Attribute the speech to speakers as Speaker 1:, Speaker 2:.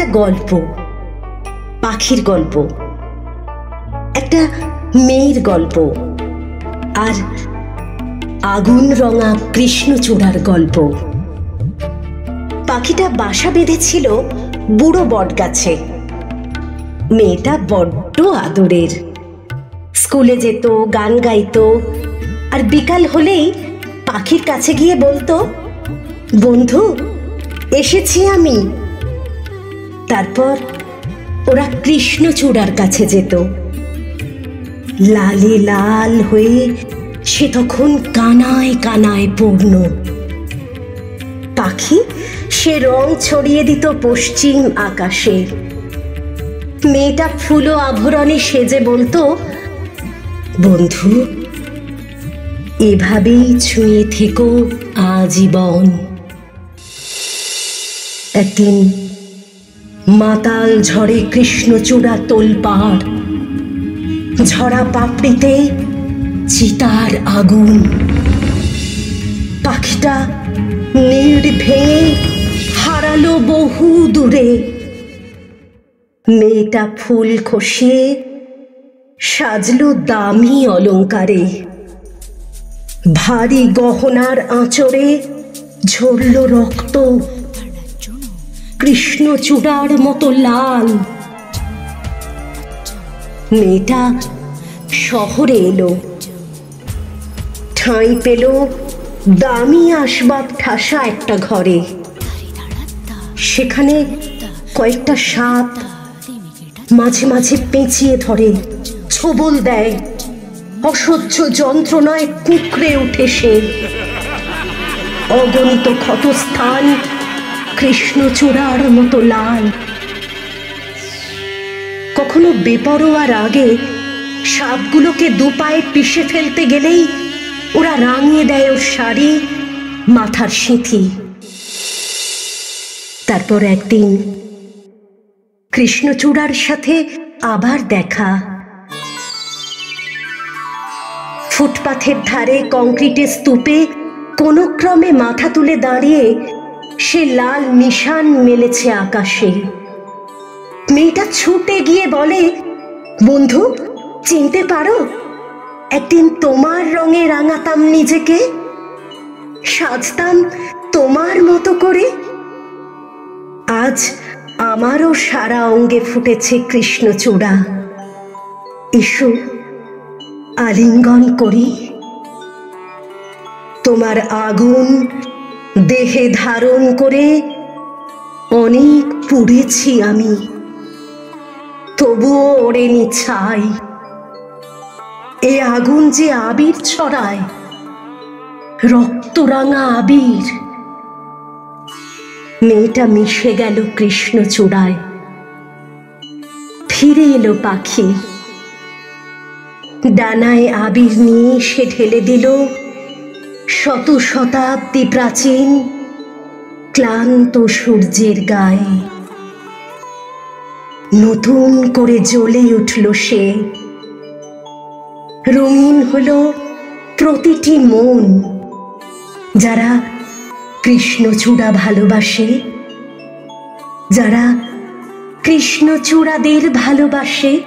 Speaker 1: একটা গল্প, পাখির গল্প, একটা মেয়ের গল্প, আর আগুন রঙা কৃষ্ণচূড়ার গল্প। পাখিটা বাসা বেঁধেছিল বুড়ো বট গাছে। মেয়েটা বড্ড আদরের। স্কুলে যেত, গান গাইতো, আর বিকাল হলেই পাখির কাছে গিয়ে বলতো, বন্ধু এসেছি আমি। তারপর ওরা কৃষ্ণচূড়ার কাছে যেত। লালে লাল হয়ে সে তখন কানায় কানায় পূর্ণ। পাখি সে রং ছড়িয়ে দিত পশ্চিম আকাশে। মেয়েটা ফুল আভরণে সেজে বলতো, বন্ধু এভাবেই ছুঁয়ে থেকো আজীবন। একদিন মাতাল ঝড়ে কৃষ্ণচূড়া তোলপাড়, ঝরা পাপড়িতে চিতার আগুন। পাখিটা নীড় ভেঙে হারালো বহু দূরে। মেয়েটা ফুল খসিয়ে সাজলো দামি অলংকারে। ভারী গহনার আঁচড়ে ঝরল রক্ত, কৃষ্ণচূড়ার মতো লাল। মেয়েটা শহরে এলো, ঠাঁই পেল দামি আসবাব ঠাসা একটা ঘরে। সেখানে কয়েকটা সাপ মাঝে মাঝে পেঁচিয়ে ধরে, ছোবল দেয়। অসহ্য যন্ত্রণায় কুঁকড়ে উঠে সে। অগণিত ক্ষতস্থান কৃষ্ণচূড়ার মতো লাল। কখনো বেপরোয়ার আগে সাপগুলোকে দুপায়ে পিষে ফেলতে গেলেই ওরা রাঙিয়ে দেয় ওর শাড়ি, মাথার সিঁথি। তারপর একদিন কৃষ্ণচূড়ার সাথে আবার দেখা। ফুটপাথের ধারে কংক্রিটের স্তূপে কোনো ক্রমে মাথা তুলে দাঁড়িয়ে সে লাল নিশান মেলেছে আকাশে। মেয়েটা ছুটে গিয়ে বলে, বন্ধু চিনতে পারো? একদিন তোমার রঙে রাঙাতাম নিজেকে, সাজতাম তোমার মতো করে। আজ আমারও সারা অঙ্গে ফুটেছে কৃষ্ণচূড়া। এসো আলিঙ্গন করি। তোমার আগুন দেহে ধারণ করে অনেক পুড়েছি আমি, তবুও ওড়েনি ছাই। এ আগুন যে আবির ছড়ায়, রক্তরাঙা আবির। মেয়েটা মিশে গেল কৃষ্ণচূড়ায়। ফিরে এলো পাখি। ডানায় আবির নিয়ে সে ঢেলে দিল শত শতাব্দী প্রাচীন ক্লান্ত সূর্যের গায়ে। নতুন করে জ্বলে উঠল সে। রঙিন হলো প্রতিটি মন। যারা কৃষ্ণচূড়া ভালোবাসে, যারা কৃষ্ণচূড়াদের ভালোবাসে,